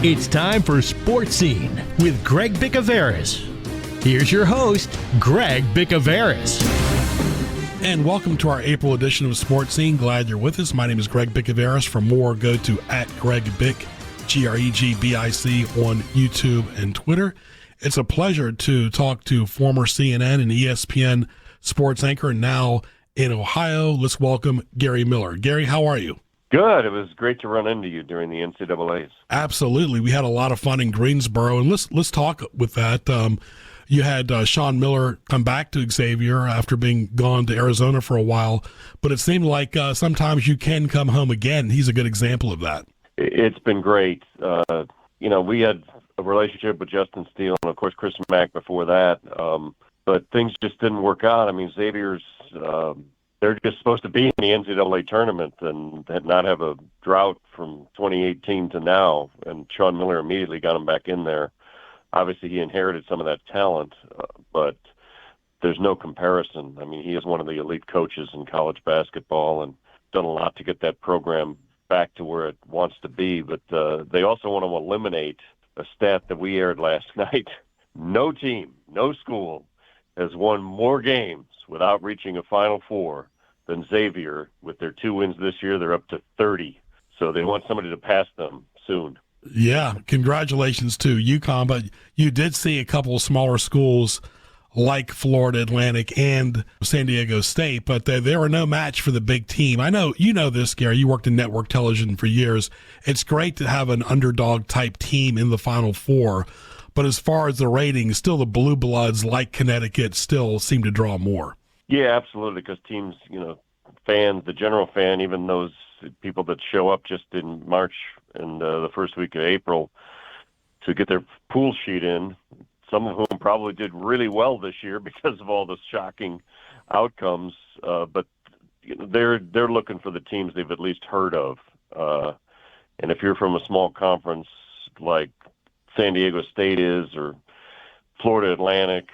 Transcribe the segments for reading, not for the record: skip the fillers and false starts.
It's time for Sports Scene with Greg Bicouvaris. Here's your host, Greg Bicouvaris. And welcome to our April edition of Sports Scene. Glad you're with us. My name is Greg Bicouvaris. For more, go to @GregBic, GregBic on YouTube and Twitter. It's a pleasure to talk to former CNN and ESPN sports anchor, now in Ohio. Let's welcome Gary Miller. Gary, how are you? Good. It was great to run into you during the NCAAs. Absolutely. We had a lot of fun in Greensboro, and let's talk with that. You had Sean Miller come back to Xavier after being gone to Arizona for a while, but it seemed like sometimes you can come home again. He's a good example of that. It's been great. We had a relationship with Justin Steele and, of course, Chris Mack before that, but things just didn't work out. I mean, Xavier's they're just supposed to be in the NCAA tournament and not have a drought from 2018 to now, and Sean Miller immediately got him back in there. Obviously, he inherited some of that talent, but there's no comparison. I mean, he is one of the elite coaches in college basketball and done a lot to get that program back to where it wants to be, but they also want to eliminate a stat that we aired last night. No team, no school has won more games without reaching a Final Four than Xavier. With their 2 wins this year, they're up to 30. So they want somebody to pass them soon. Yeah, congratulations to UConn, but you did see a couple of smaller schools like Florida Atlantic and San Diego State, but they were no match for the big team. I know you know this, Gary. You worked in network television for years. It's great to have an underdog-type team in the Final Four, but as far as the ratings, still the Blue Bloods, like Connecticut, still seem to draw more. Yeah, absolutely, because teams, fans, the general fan, even those people that show up just in March and the first week of April to get their pool sheet in, some of whom probably did really well this year because of all the shocking outcomes, but they're looking for the teams they've at least heard of. And if you're from a small conference like San Diego State is, or Florida Atlantic,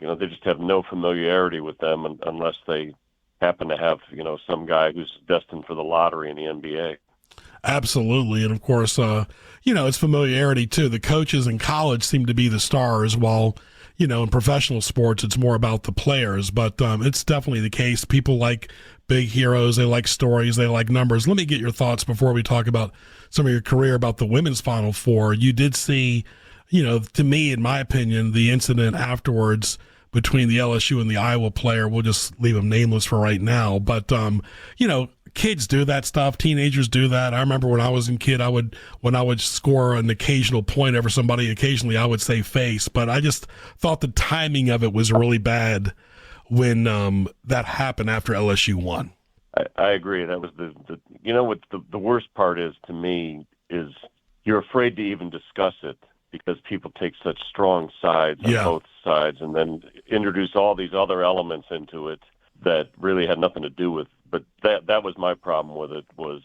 they just have no familiarity with them unless they happen to have, some guy who's destined for the lottery in the NBA. Absolutely. And of course, it's familiarity too. The coaches in college seem to be the stars, while, in professional sports, it's more about the players. But it's definitely the case. People like big heroes. They like stories. They like numbers. Let me get your thoughts before we talk about some of your career about the women's Final Four. You did see, to me, in my opinion, the incident afterwards between the LSU and the Iowa player. We'll just leave him nameless for right now. But, kids do that stuff. Teenagers do that. I remember when I was a kid, when I would score an occasional point over somebody, occasionally I would say face. But I just thought the timing of it was really bad when that happened after LSU won. I agree. That was what the worst part is to me is you're afraid to even discuss it because people take such strong sides on both sides and then introduce all these other elements into it that really had nothing to do with. But that was my problem with it, was,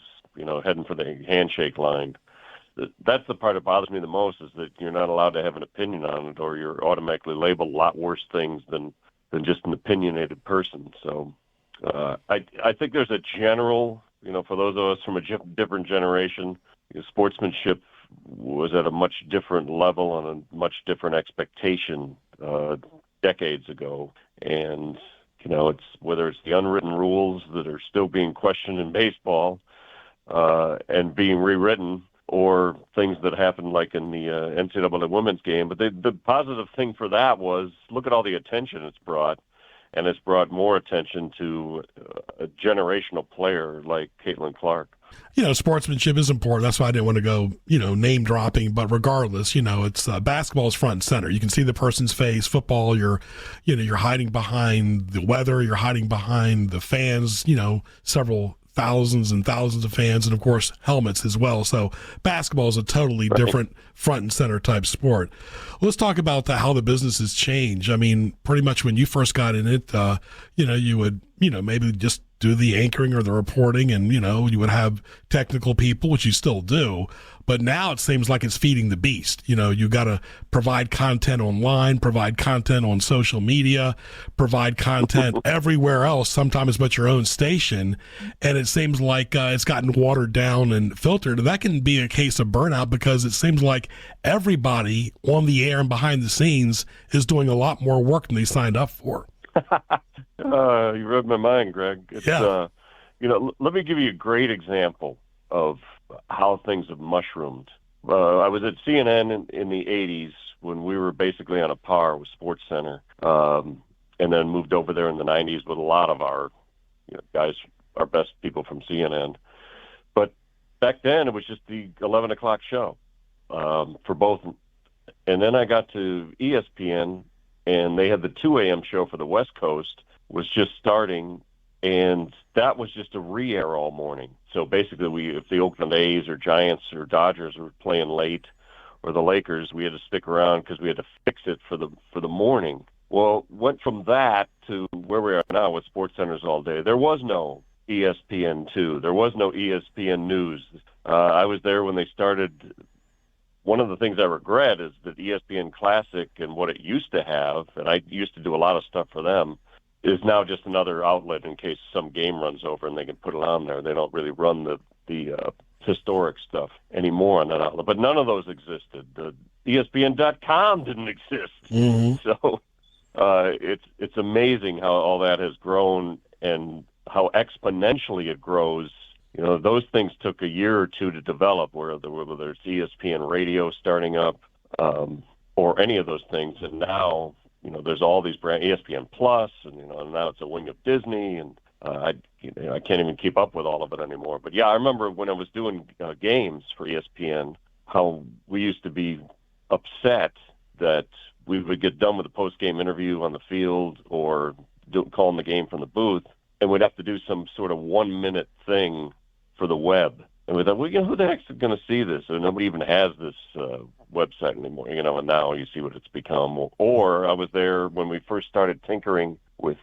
heading for the handshake line. That's the part that bothers me the most, is that you're not allowed to have an opinion on it, or you're automatically labeled a lot worse things than just an opinionated person. So I think there's a general, for those of us from a different generation, sportsmanship was at a much different level and a much different expectation decades ago. And it's whether it's the unwritten rules that are still being questioned in baseball and being rewritten, or things that happened like in the NCAA women's game. But the positive thing for that was, look at all the attention it's brought, and it's brought more attention to a generational player like Caitlin Clark. Sportsmanship is important. That's why I didn't want to go, name dropping. But regardless, it's basketball is front and center. You can see the person's face. Football, you're hiding behind the weather. You're hiding behind the fans. Several thousands and thousands of fans, and of course helmets as well. So basketball is a totally different front and center type sport. Let's talk about how the business has changed. I mean, pretty much when you first got in it, you would, maybe just do the anchoring or the reporting, and, you would have technical people, which you still do. But now it seems like it's feeding the beast. You got to provide content online, provide content on social media, provide content everywhere else, sometimes but your own station. And it seems like it's gotten watered down and filtered. And that can be a case of burnout because it seems like everybody on the air and behind the scenes is doing a lot more work than they signed up for. You read my mind, Greg. Yeah. Let me give you a great example of how things have mushroomed. I was at CNN in the 80s when we were basically on a par with SportsCenter, and then moved over there in the 90s with a lot of our guys, our best people from CNN. But back then, it was just the 11 o'clock show for both. And then I got to ESPN, and they had the 2 a.m. show for the West Coast, was just starting, and that was just a re-air all morning. So basically, if the Oakland A's or Giants or Dodgers were playing late, or the Lakers, we had to stick around because we had to fix it for the morning. Well, went from that to where we are now with SportsCenters all day. There was no ESPN2. There was no ESPN News. I was there when they started. One of the things I regret is that ESPN Classic and what it used to have, and I used to do a lot of stuff for them, is now just another outlet in case some game runs over and they can put it on there. They don't really run the historic stuff anymore on that outlet. But none of those existed. The ESPN.com didn't exist. Mm-hmm. So it's amazing how all that has grown and how exponentially it grows. Those things took a year or two to develop, whether it's ESPN Radio starting up or any of those things. And now, there's all these brand ESPN Plus, and now it's a wing of Disney, and I can't even keep up with all of it anymore. But yeah, I remember when I was doing games for ESPN, how we used to be upset that we would get done with a post-game interview on the field or calling the game from the booth, and we'd have to do some sort of 1-minute thing for the web. And we thought, who the heck's going to see this? And nobody even has this website anymore, and now you see what it's become. Or I was there when we first started tinkering with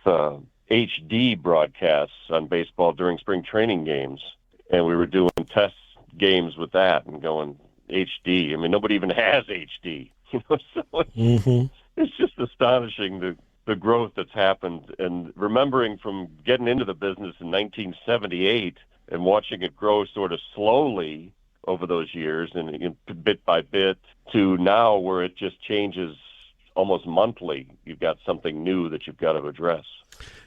HD broadcasts on baseball during spring training games, and we were doing test games with that and going HD. I mean, nobody even has HD, so it's just astonishing the growth that's happened. And remembering from getting into the business in 1978 and watching it grow sort of slowly over those years and bit by bit to now where it just changes almost monthly. You've got something new that you've got to address.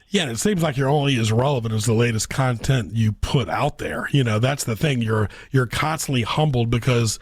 Yeah, and it seems like you're only as relevant as the latest content you put out there. That's the thing. You're constantly humbled because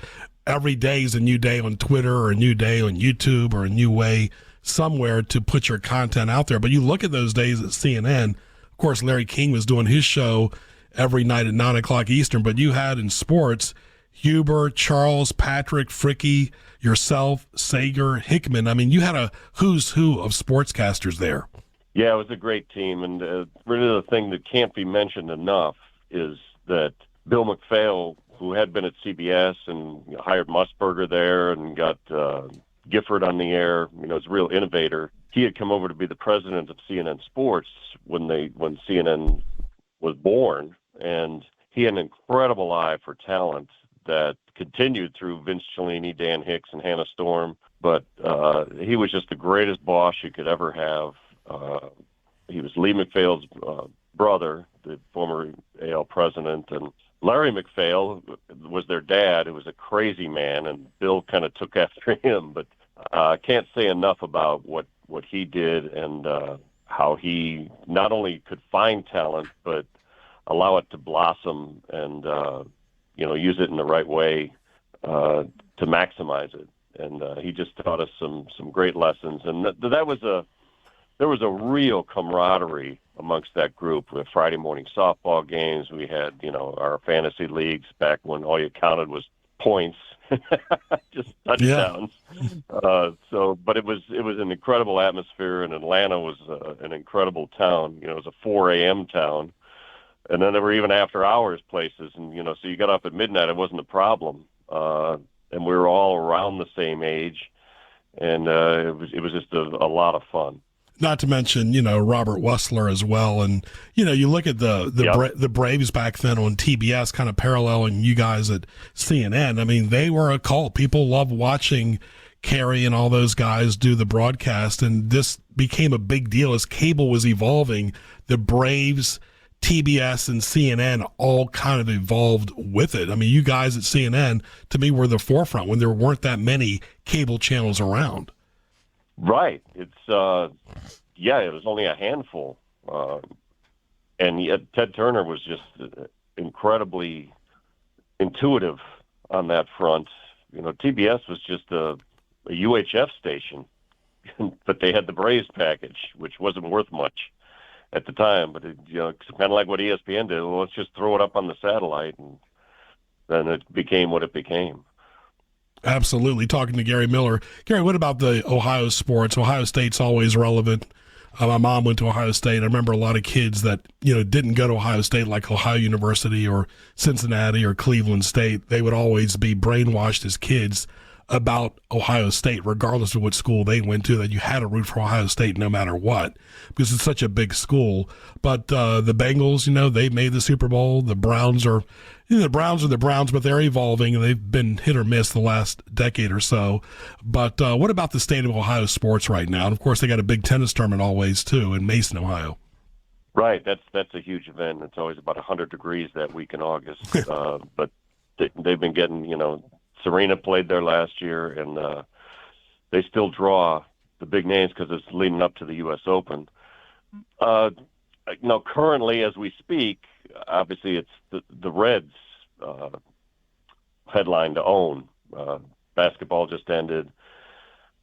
every day is a new day on Twitter or a new day on YouTube or a new way somewhere to put your content out there. But you look at those days at CNN, of course, Larry King was doing his show every night at 9 o'clock Eastern, but you had in sports, Huber, Charles, Patrick, Fricky, yourself, Sager, Hickman. I mean, you had a who's who of sportscasters there. Yeah, it was a great team. And really the thing that can't be mentioned enough is that Bill McPhail, who had been at CBS and hired Musburger there and got Gifford on the air, is a real innovator. He had come over to be the president of CNN Sports when CNN was born, and he had an incredible eye for talent that continued through Vince Cellini, Dan Hicks, and Hannah Storm. But he was just the greatest boss you could ever have. He was Lee McPhail's brother, the former AL president, and Larry McPhail was their dad, who was a crazy man, and Bill kind of took after him. But I can't say enough about what he did and how he not only could find talent, but allow it to blossom and, use it in the right way to maximize it. And he just taught us some great lessons. And there was a real camaraderie amongst that group. We had Friday morning softball games. We had, our fantasy leagues back when all you counted was points, just touchdowns. Yeah. But it was an incredible atmosphere, and Atlanta was an incredible town. It was a 4 a.m. town. And then there were even after hours places. And, so you got up at midnight, it wasn't a problem. And we were all around the same age. And it was just a lot of fun. Not to mention, Robert Wessler as well. And, you look at the Braves back then on TBS, kind of paralleling you guys at CNN. I mean, they were a cult. People loved watching Kerry and all those guys do the broadcast. And this became a big deal as cable was evolving. The Braves, TBS, and CNN all kind of evolved with it. I mean, you guys at CNN, to me, were the forefront when there weren't that many cable channels around. Right. It's it was only a handful, and yet Ted Turner was just incredibly intuitive on that front. TBS was just a UHF station, but they had the Braves package, which wasn't worth much at the time. But it's kind of like what ESPN did. Well, let's just throw it up on the satellite, and then it became what it became. Absolutely. Talking to Gary Miller. Gary, what about the Ohio sports? Ohio State's always relevant. My mom went to Ohio State. I remember a lot of kids that, didn't go to Ohio State, like Ohio University or Cincinnati or Cleveland State. They would always be brainwashed as kids about Ohio State, regardless of what school they went to, that you had to root for Ohio State no matter what, because it's such a big school. But the Bengals, they made the Super Bowl. The Browns are the Browns, but they're evolving, and they've been hit or miss the last decade or so. But what about the state of Ohio sports right now? And, of course, they got a big tennis tournament always, too, in Mason, Ohio. Right. That's a huge event. It's always about 100 degrees that week in August. But they've been getting, Serena played there last year, and they still draw the big names because it's leading up to the U.S. Open. Currently, as we speak, obviously it's the Reds headline to own. Basketball just ended.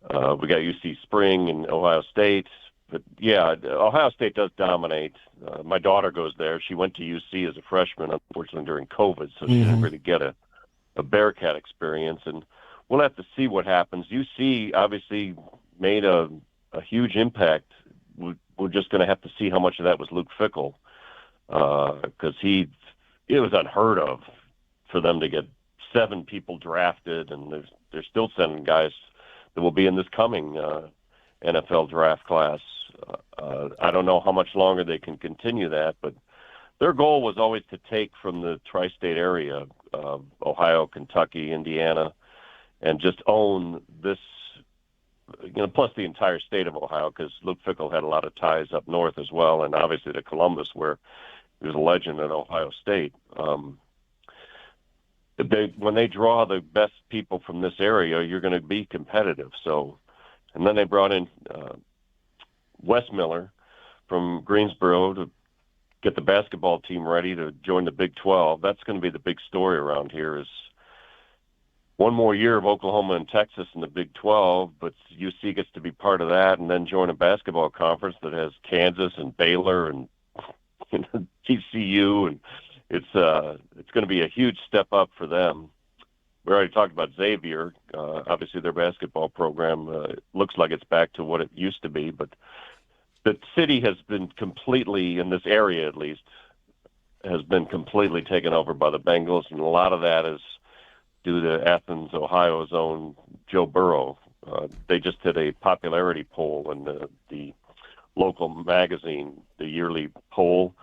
We got UC Spring and Ohio State. But, yeah, Ohio State does dominate. My daughter goes there. She went to UC as a freshman, unfortunately, during COVID, so she didn't really get a Bearcat experience, and we'll have to see what happens. UC obviously made a huge impact. We're just going to have to see how much of that was Luke Fickell, because it was unheard of for them to get 7 people drafted, and they're still sending guys that will be in this coming NFL draft class. I don't know how much longer they can continue that, but their goal was always to take from the tri-state area, Ohio, Kentucky, Indiana, and just own this, plus the entire state of Ohio, because Luke Fickell had a lot of ties up north as well, and obviously to Columbus, where he was a legend at Ohio State. When they draw the best people from this area, you're going to be competitive. So, and then they brought in Wes Miller from Greensboro to get the basketball team ready to join the Big 12. That's going to be the big story around here, is one more year of Oklahoma and Texas in the Big 12, but UC gets to be part of that and then join a basketball conference that has Kansas and Baylor and TCU, and it's going to be a huge step up for them. We already talked about Xavier. Obviously, their basketball program looks like it's back to what it used to be, but the city has been completely, in this area at least, has been completely taken over by the Bengals, and a lot of that is due to Athens, Ohio's own Joe Burrow. They just did a popularity poll in the local magazine, the yearly poll,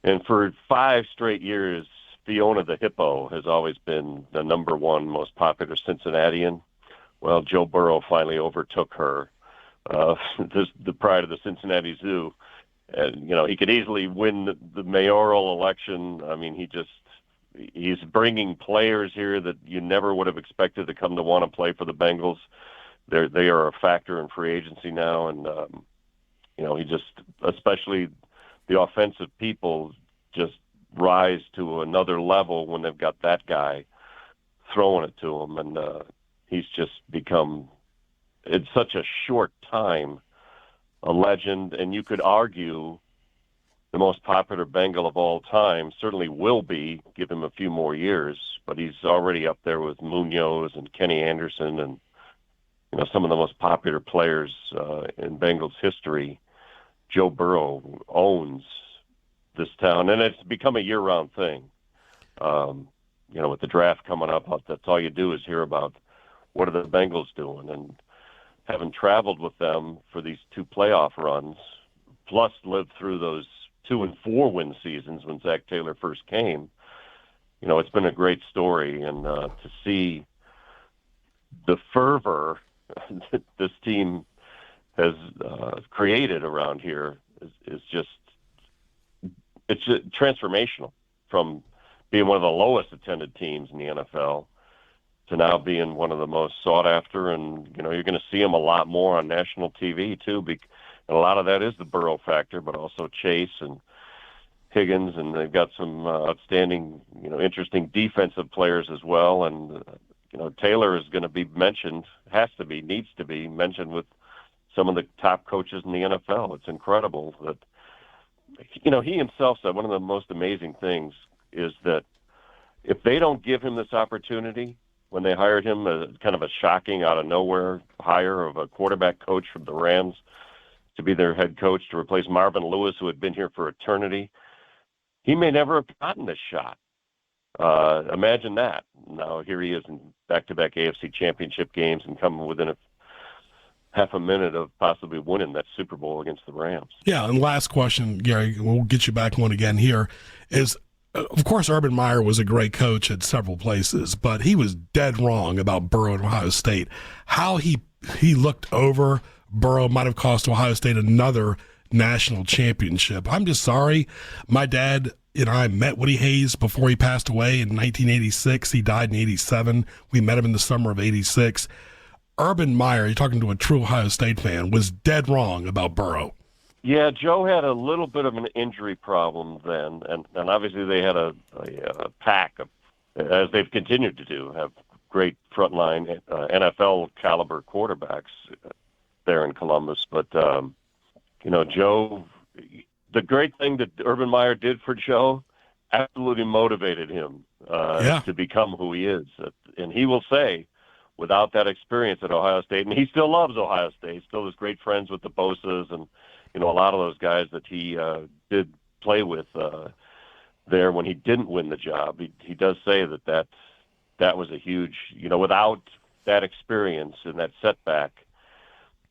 and for 5 straight years, Fiona the Hippo has always been the number 1 most popular Cincinnatian. Well, Joe Burrow finally overtook her. The pride of the Cincinnati Zoo, and he could easily win the mayoral election. I mean, he's bringing players here that you never would have expected to come to want to play for the Bengals. They are a factor in free agency now, and he just, especially the offensive people, just rise to another level when they've got that guy throwing it to them, and he's just become, in such a short time, a legend, and you could argue the most popular Bengal of all time. Certainly will be, give him a few more years, but he's already up there with Munoz and Kenny Anderson and some of the most popular players in Bengals history. Joe Burrow owns this town, and it's become a year-round thing. With the draft coming up, that's all you do is hear about what are the Bengals doing, and having traveled with them for these 2 playoff runs, plus lived through those 2 and 4 win seasons when Zach Taylor first came, it's been a great story. And to see the fervor that this team has created around here is just transformational, from being one of the lowest attended teams in the NFL to now being one of the most sought after. And, you're going to see them a lot more on national TV too. And a lot of that is the Burrow factor, but also Chase and Higgins. And they've got some outstanding, interesting defensive players as well. And, Taylor is going to be mentioned, needs to be mentioned with some of the top coaches in the NFL. It's incredible that, he himself said one of the most amazing things is that if they don't give him this opportunity, when they hired him, kind of a shocking out of nowhere hire of a quarterback coach from the Rams to be their head coach to replace Marvin Lewis, who had been here for eternity, he may never have gotten this shot. Imagine that. Now here he is in back-to-back AFC championship games and coming within half a minute of possibly winning that Super Bowl against the Rams. Yeah, and last question, Gary, we'll get you back on again here, is, of course, Urban Meyer was a great coach at several places, but he was dead wrong about Burrow at Ohio State. How he looked over Burrow might have cost Ohio State another national championship. I'm just sorry. My dad and I met Woody Hayes before he passed away in 1986. He died in 87. We met him in the summer of 86. Urban Meyer, you're talking to a true Ohio State fan, was dead wrong about Burrow. Yeah, Joe had a little bit of an injury problem then, and obviously they had a pack of, as they've continued to do, have great frontline NFL caliber quarterbacks there in Columbus. But Joe, the great thing that Urban Meyer did for Joe, absolutely motivated him to become who he is, and he will say, without that experience at Ohio State, and he still loves Ohio State, still is great friends with the Bosas and a lot of those guys that he did play with there when he didn't win the job. He does say that was a huge, without that experience and that setback,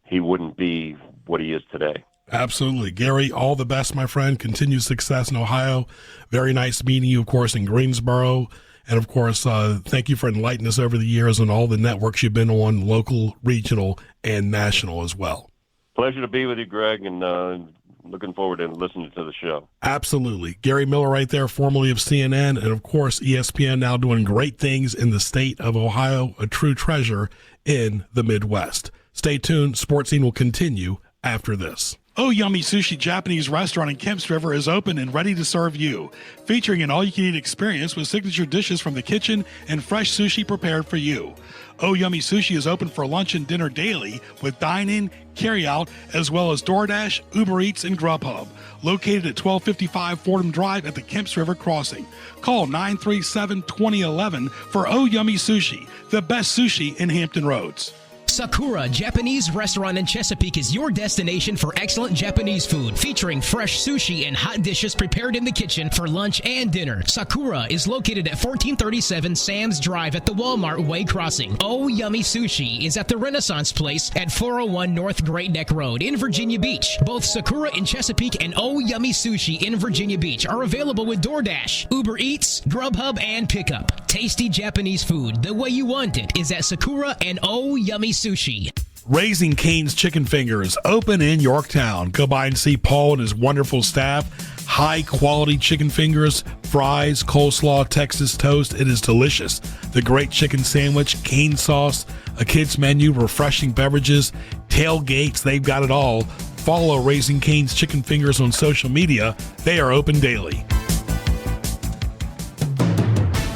he wouldn't be what he is today. Absolutely. Gary, all the best, my friend. Continued success in Ohio. Very nice meeting you, of course, in Greensboro. And, of course, thank you for enlightening us over the years on all the networks you've been on, local, regional, and national as well. Pleasure to be with you, Greg, and looking forward to listening to the show. Absolutely. Gary Miller right there, formerly of CNN, and, of course, ESPN, now doing great things in the state of Ohio, a true treasure in the Midwest. Stay tuned. Sports Scene will continue after this. Oh Yummy Sushi Japanese restaurant in Kemps River is open and ready to serve you, featuring an all-you-can-eat experience with signature dishes from the kitchen and fresh sushi prepared for you. Oh Yummy Sushi is open for lunch and dinner daily with dine-in, carry-out, as well as DoorDash, Uber Eats, and Grubhub. Located at 1255 Fordham Drive at the Kemps River Crossing. Call 937-2011 for Oh Yummy Sushi, the best sushi in Hampton Roads. Sakura Japanese Restaurant in Chesapeake is your destination for excellent Japanese food, featuring fresh sushi and hot dishes prepared in the kitchen for lunch and dinner. Sakura is located at 1437 Sam's Drive at the Walmart Way Crossing. Oh Yummy Sushi is at the Renaissance Place at 401 North Great Neck Road in Virginia Beach. Both Sakura in Chesapeake and Oh Yummy Sushi in Virginia Beach are available with DoorDash, Uber Eats, Grubhub, and Pickup. Tasty Japanese food the way you want it is at Sakura and Oh Yummy Sushi. Raising Cane's Chicken Fingers, open in Yorktown. Go by and see Paul and his wonderful staff. High-quality chicken fingers, fries, coleslaw, Texas toast. It is delicious. The great chicken sandwich, cane sauce, a kids menu, refreshing beverages, tailgates. They've got it all. Follow Raising Cane's Chicken Fingers on social media. They are open daily.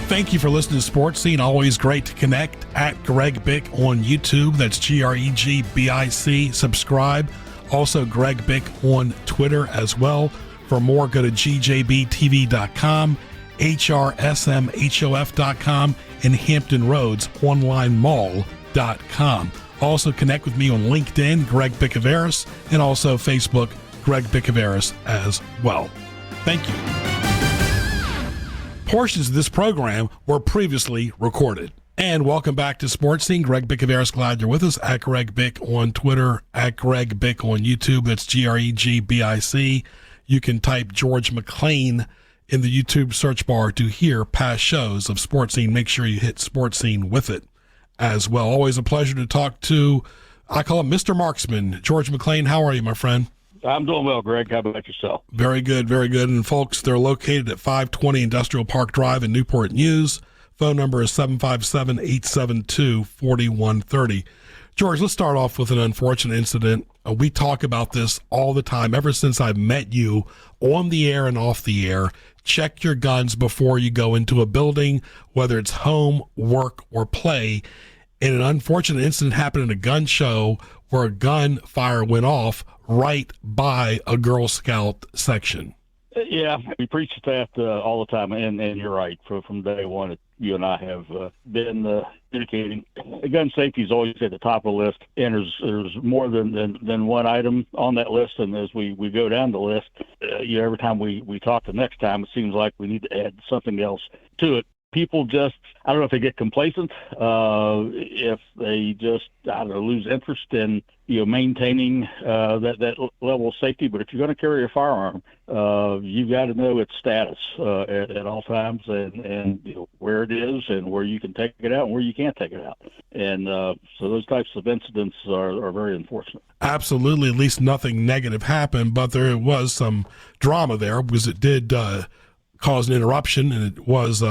Thank you for listening to Sports Scene. Always great to connect. At Greg Bick on YouTube. That's GREGBIC. Subscribe. Also Greg Bick on Twitter as well. For more, go to gjbtv.com, hrsmhof.com, and hamptonroadsonlinemall.com. Also connect with me on LinkedIn, Greg Bicouvaris, and also Facebook, Greg Bicouvaris as well. Thank you. Portions of this program were previously recorded. And welcome back to Sports Scene. Greg Bicouvaris, glad you're with us. At Greg Bic on Twitter, at Greg Bic on YouTube. That's GREGBIC. You can type George McClain in the YouTube search bar to hear past shows of Sports Scene. Make sure you hit Sports Scene with it as well. Always a pleasure to talk to, I call him Mr. Marksman. George McClain, how are you, my friend? I'm doing well, Greg. How about yourself? Very good, very good. And folks, they're located at 520 Industrial Park Drive in Newport News. Phone number is 757-872-4130. George, let's start off with an unfortunate incident. We talk about this all the time. Ever since I met you on the air and off the air, check your guns before you go into a building, whether it's home, work, or play. And an unfortunate incident happened in a gun show where a gunfire went off right by a Girl Scout section. Yeah, we preach that all the time, and you're right. From day one, you and I have been communicating. Gun safety is always at the top of the list, and there's more than one item on that list. And as we go down the list, every time we talk the next time, it seems like we need to add something else to it. People just, I don't know if they get complacent, if they just, I don't know, lose interest in, maintaining that level of safety. But if you're going to carry a firearm, you've got to know its status at all times, and where it is and where you can take it out and where you can't take it out. And so those types of incidents are very unfortunate. Absolutely. At least nothing negative happened, but there was some drama there because it did caused an interruption, and it was,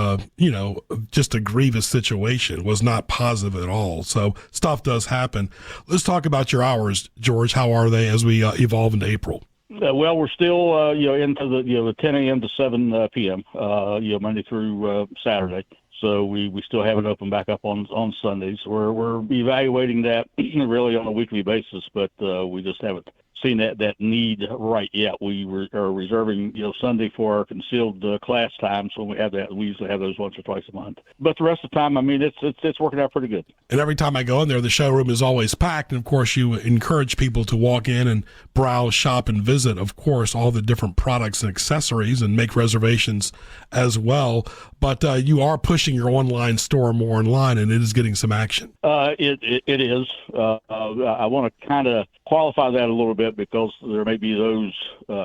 just a grievous situation. It was not positive at all. So stuff does happen. Let's talk about your hours, George. How are they as we evolve into April? Well, we're still, into the 10 a.m. to 7 p.m., Monday through Saturday. So we still have it open back up on Sundays. We're evaluating that really on a weekly basis, but we just haven't seen that need right yet. We are reserving Sunday for our concealed class times when we have that. We usually have those once or twice a month. But the rest of the time, I mean, it's working out pretty good. And every time I go in there, the showroom is always packed. And of course, you encourage people to walk in and browse, shop, and visit, of course, all the different products and accessories, and make reservations as well. But you are pushing your online store more online, and it is getting some action. It is. I want to kind of qualify that a little bit, because there may be those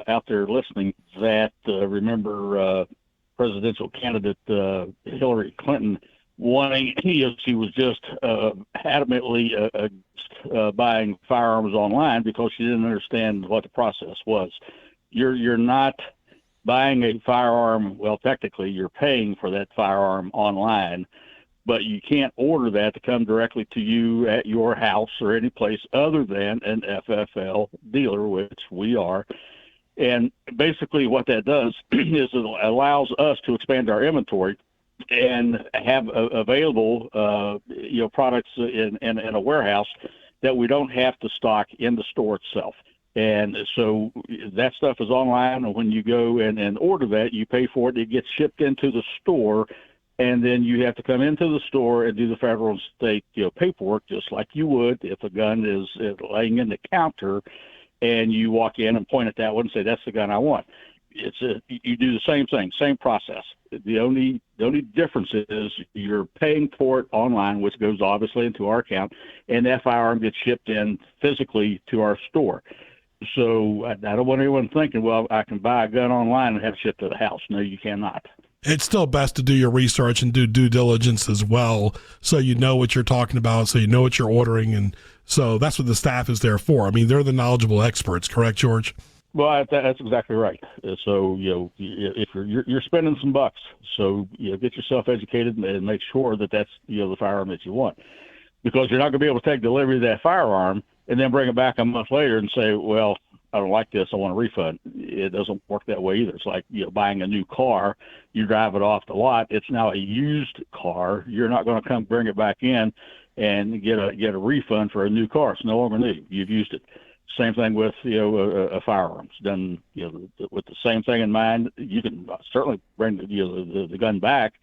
out there listening that remember presidential candidate Hillary Clinton wanting, she was just adamantly against buying firearms online because she didn't understand what the process was. You're not buying a firearm. Well, technically, you're paying for that firearm online, but you can't order that to come directly to you at your house or any place other than an FFL dealer, which we are. And basically what that does is it allows us to expand our inventory and have available, products in a warehouse that we don't have to stock in the store itself. And so that stuff is online, and when you go and order that, you pay for it. It gets shipped into the store, and then you have to come into the store and do the federal and state paperwork, just like you would if a gun is laying in the counter, and you walk in and point at that one and say, "That's the gun I want." You do the same thing, same process. The only difference is you're paying for it online, which goes obviously into our account, and that firearm gets shipped in physically to our store. So I don't want anyone thinking, well, I can buy a gun online and have it shipped to the house. No, you cannot. It's still best to do your research and do due diligence as well, so you know what you're talking about, so you know what you're ordering, and so that's what the staff is there for. I mean, they're the knowledgeable experts, correct, George? Well, that's exactly right. So if you're spending some bucks, so get yourself educated and make sure that that's the firearm that you want, because you're not going to be able to take delivery of that firearm and then bring it back a month later and say, well, I don't like this, I want a refund. It doesn't work that way either. It's like buying a new car. You drive it off the lot. It's now a used car. You're not going to come bring it back in and get a refund for a new car. It's no longer new. You've used it. Same thing with a firearm. It's done with the same thing in mind. You can certainly bring the gun back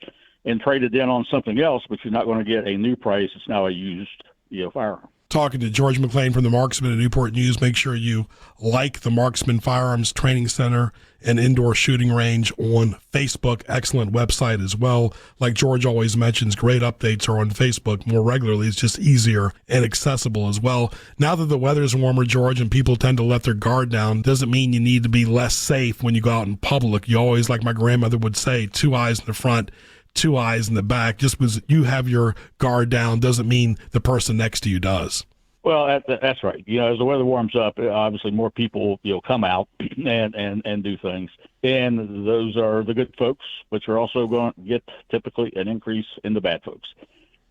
and trade it in on something else, but you're not going to get a new price. It's now a used firearm. talking to George McClain from the Marksman and Newport News. Make sure you like the Marksman Firearms Training Center and Indoor Shooting Range on Facebook. Excellent website as well. Like George always mentions, great updates are on Facebook more regularly. It's just easier and accessible as well. Now that the weather is warmer, George, and people tend to let their guard down, doesn't mean you need to be less safe when you go out in public. You always, like my grandmother would say, 2 eyes in the front, 2 eyes in the back. Just because you have your guard down doesn't mean the person next to you does. Well, that's right. As the weather warms up, obviously more people, come out and do things. And those are the good folks, but you're also going to get typically an increase in the bad folks.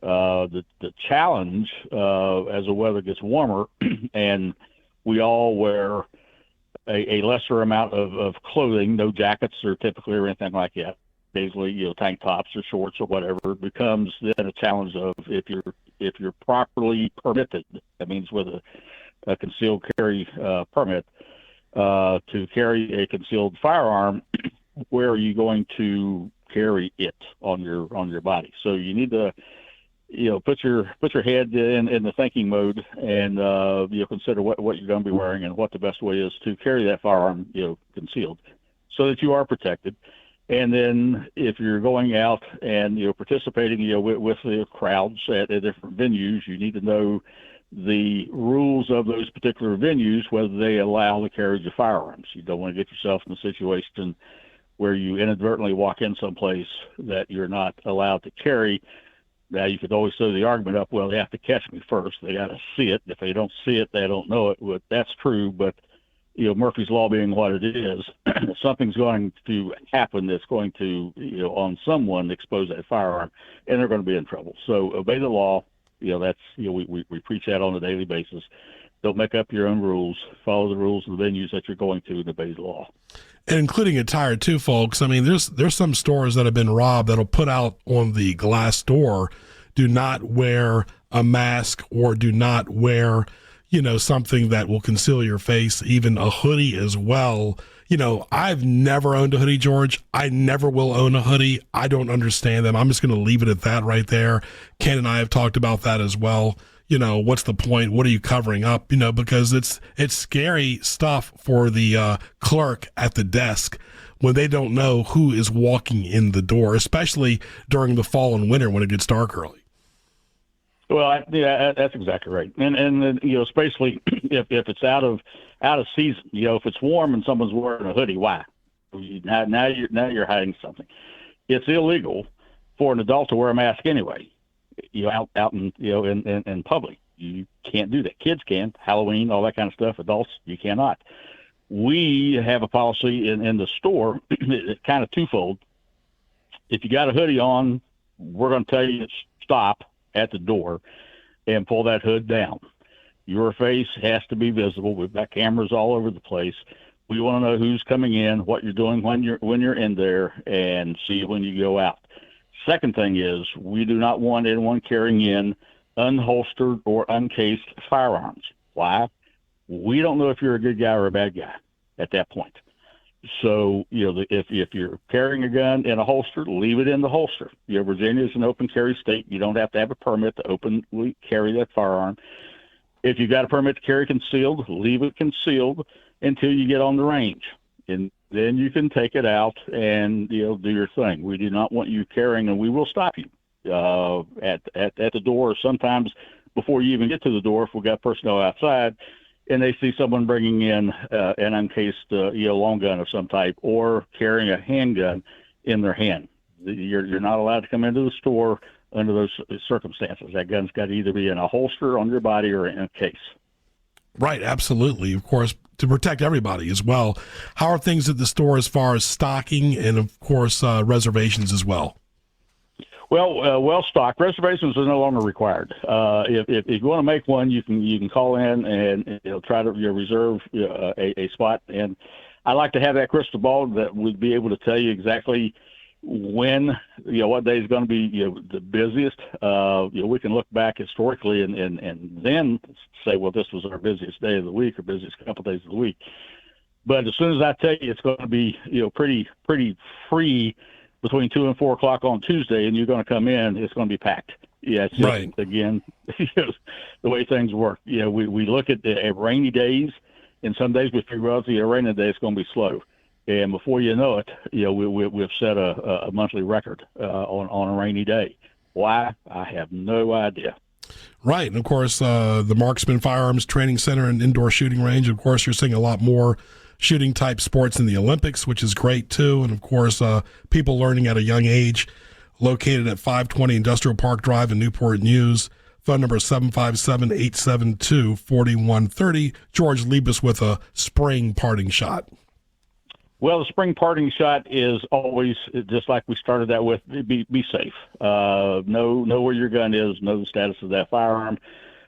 The challenge as the weather gets warmer and we all wear a lesser amount of clothing, no jackets or typically or anything like that. Occasionally, tank tops or shorts or whatever, becomes then a challenge of if you're properly permitted, that means with a concealed carry permit, to carry a concealed firearm, where are you going to carry it on your body? So you need to, put your head in the thinking mode and consider what you're going to be wearing and what the best way is to carry that firearm, concealed, so that you are protected. And then if you're going out and, participating, with the crowds at different venues, you need to know the rules of those particular venues, whether they allow the carriage of firearms. You don't want to get yourself in a situation where you inadvertently walk in someplace that you're not allowed to carry. Now, you could always throw the argument up, well, they have to catch me first. They got to see it. If they don't see it, they don't know it. Well, that's true, but Murphy's Law being what it is, something's going to happen that's going to, on someone expose that firearm, and they're going to be in trouble. So obey the law. That's, we preach that on a daily basis. Don't make up your own rules. Follow the rules of the venues that you're going to and obey the law. And including attire too, folks. I mean, there's some stores that have been robbed that'll put out on the glass door, do not wear a mask or do not wear something that will conceal your face, even a hoodie as well. I've never owned a hoodie, George. I never will own a hoodie. I don't understand them. I'm just going to leave it at that right there. Ken and I have talked about that as well. What's the point? What are you covering up? Because it's scary stuff for the clerk at the desk when they don't know who is walking in the door, especially during the fall and winter when it gets dark early. Well, that's exactly right. And especially if it's out of season, if it's warm and someone's wearing a hoodie, why? Now you're hiding something. It's illegal for an adult to wear a mask anyway. Out in in public, you can't do that. Kids can, Halloween, all that kind of stuff. Adults, you cannot. We have a policy in the store, kind of twofold. If you got a hoodie on, we're going to tell you to stop at the door and pull that hood down. Your face has to be visible. We've got cameras all over the place. We want to know who's coming in, what you're doing when you're in there, and see when you go out. Second thing is, we do not want anyone carrying in unholstered or uncased firearms. Why? We don't know if you're a good guy or a bad guy at that point. So, if you're carrying a gun in a holster, leave it in the holster. Virginia is an open carry state. You don't have to have a permit to openly carry that firearm. If you've got a permit to carry concealed, leave it concealed until you get on the range. And then you can take it out and, do your thing. We do not want you carrying, and we will stop you at the door. Sometimes before you even get to the door, if we've got personnel outside, and they see someone bringing in an uncased long gun of some type or carrying a handgun in their hand. You're not allowed to come into the store under those circumstances. That gun's got to either be in a holster on your body or in a case. Right, absolutely. Of course, to protect everybody as well. How are things at the store as far as stocking and, of course, reservations as well? Well, well-stocked. Reservations are no longer required. If you want to make one, you can call in and try to reserve a spot. And I like to have that crystal ball that would be able to tell you exactly when, what day is going to be the busiest. We can look back historically and then say, well, this was our busiest day of the week or busiest couple days of the week. But as soon as I tell you it's going to be pretty free between 2 and 4 o'clock on Tuesday, and you're going to come in, it's going to be packed. Yeah, it's just, again, the way things work. We look at rainy days, and some days we figure out a rainy day it's going to be slow. And before you know it, we've set a monthly record on a rainy day. Why? I have no idea. Right. And, of course, the Marksman Firearms Training Center and Indoor Shooting Range, of course, you're seeing a lot more shooting-type sports in the Olympics, which is great, too. And, of course, people learning at a young age, located at 520 Industrial Park Drive in Newport News. Phone number 757-872-4130. George, leave us with a spring parting shot. Well, the spring parting shot is always, just like we started that with, be safe. Know where your gun is, know the status of that firearm.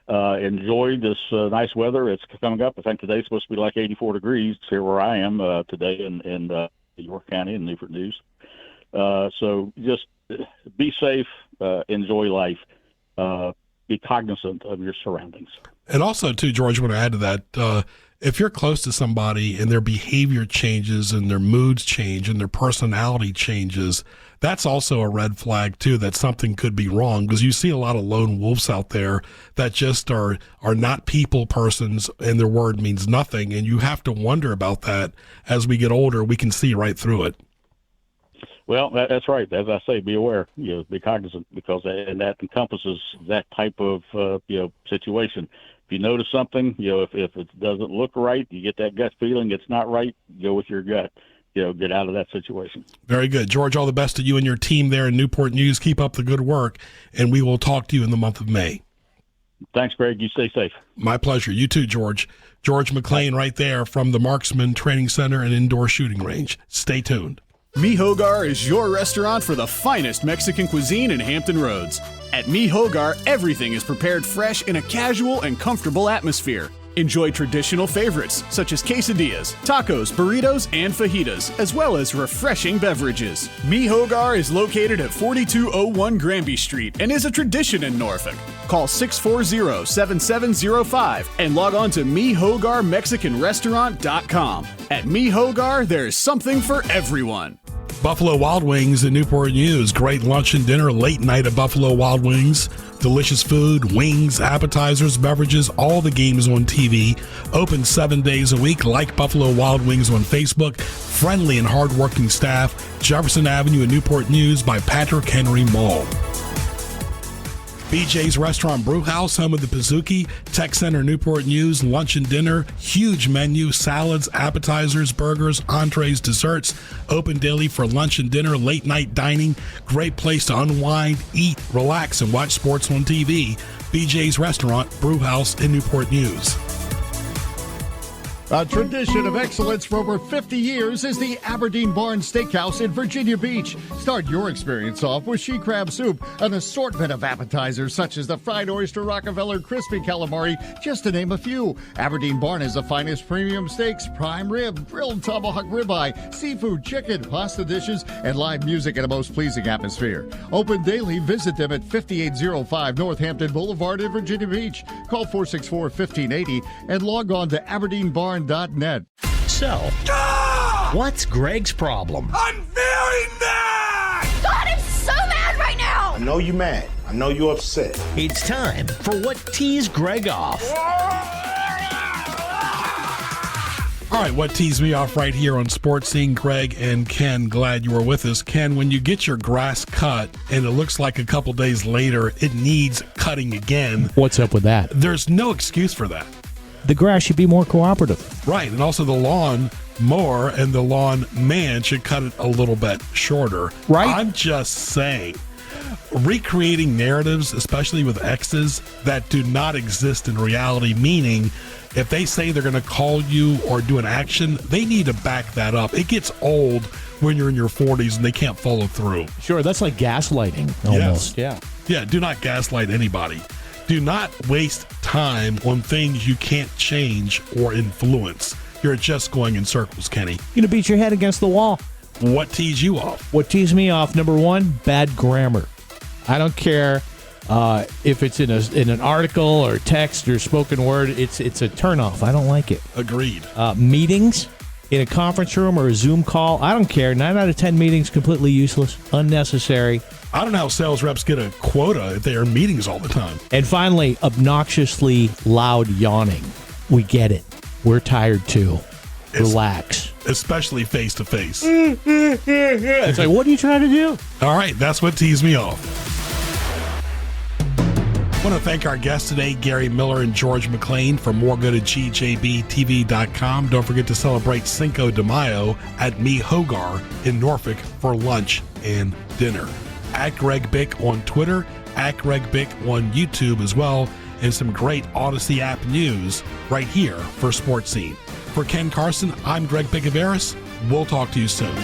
Enjoy this nice weather. It's coming up. I think today's supposed to be like 84 degrees here where I am today in York County and Newport News. So just be safe, enjoy life, be cognizant of your surroundings. And also, too, George, I want to add to that, if you're close to somebody and their behavior changes and their moods change and their personality changes, that's also a red flag, too, that something could be wrong, because you see a lot of lone wolves out there that just are not people persons and their word means nothing. And you have to wonder about that. As we get older, we can see right through it. Well, that's right. As I say, be aware, be cognizant, because that encompasses that type of situation. If you notice something, if it doesn't look right, you get that gut feeling it's not right, go with your gut. Get out of that situation. Very good. George, all the best to you and your team there in Newport News. Keep up the good work, and we will talk to you in the month of May. Thanks, Greg. You stay safe. My pleasure. You too, George. George McClain right there from the Marksman Training Center and Indoor Shooting Range. Stay tuned. Mi Hogar is your restaurant for the finest Mexican cuisine in Hampton Roads. At Mi Hogar, everything is prepared fresh in a casual and comfortable atmosphere. Enjoy traditional favorites such as quesadillas, tacos, burritos, and fajitas, as well as refreshing beverages. Mi Hogar is located at 4201 Granby Street and is a tradition in Norfolk. Call 640-7705 and log on to MiHogarMexicanRestaurant.com. At Mi Hogar, there's something for everyone. Buffalo Wild Wings in Newport News. Great lunch and dinner, late night at Buffalo Wild Wings. Delicious food, wings, appetizers, beverages, all the games on TV. Open 7 days a week. Like Buffalo Wild Wings on Facebook. Friendly and hardworking staff. Jefferson Avenue in Newport News by Patrick Henry Mall. BJ's Restaurant Brewhouse, home of the Pizookie, Tech Center, Newport News, lunch and dinner, huge menu, salads, appetizers, burgers, entrees, desserts, open daily for lunch and dinner, late night dining, great place to unwind, eat, relax, and watch sports on TV. BJ's Restaurant Brewhouse in Newport News. A tradition of excellence for over 50 years is the Aberdeen Barn Steakhouse in Virginia Beach. Start your experience off with she crab soup, an assortment of appetizers such as the fried oyster, Rockefeller, crispy calamari, just to name a few. Aberdeen Barn is the finest premium steaks, prime rib, grilled tomahawk ribeye, seafood, chicken, pasta dishes, and live music in a most pleasing atmosphere. Open daily. Visit them at 5805 Northampton Boulevard in Virginia Beach. Call 464-1580 and log on to aberdeenbarn.net. So, what's Greg's problem? I'm very mad! God, I'm so mad right now! I know you're mad. I know you're upset. It's time for What Tees Greg Off. All right, what tees me off right here on Sports Scene, Greg and Ken, glad you were with us. Ken, when you get your grass cut and it looks like a couple days later it needs cutting again. What's up with that? There's no excuse for that. The grass should be more cooperative. Right, and also the lawn mower and the lawn man should cut it a little bit shorter. Right. I'm just saying, recreating narratives, especially with exes, that do not exist in reality, meaning if they say they're going to call you or do an action, they need to back that up. It gets old when you're in your 40s and they can't follow through. Sure, that's like gaslighting almost. Yes. Yeah, do not gaslight anybody. Do not waste time on things you can't change or influence. You're just going in circles, Kenny. You're going to beat your head against the wall. What tees you off? What tees me off, number one, bad grammar. I don't care if it's in an article or text or spoken word. It's a turnoff. I don't like it. Agreed. Meetings in a conference room or a Zoom call, I don't care. 9 out of 10 meetings completely useless, unnecessary. I don't know how sales reps get a quota if they are in meetings all the time. And finally, obnoxiously loud yawning. We get it. We're tired too. Relax. Especially face to face. It's like, what are you trying to do? All right, that's what teased me off. I want to thank our guests today, Gary Miller and George McClain. For more, go to gjbtv.com. Don't forget to celebrate Cinco de Mayo at Mi Hogar in Norfolk for lunch and dinner. At Greg Bick on Twitter, at Greg Bick on YouTube as well, and some great Audacy app news right here for Sports Scene. For Ken Carson, I'm Greg Bicouvaris. We'll talk to you soon.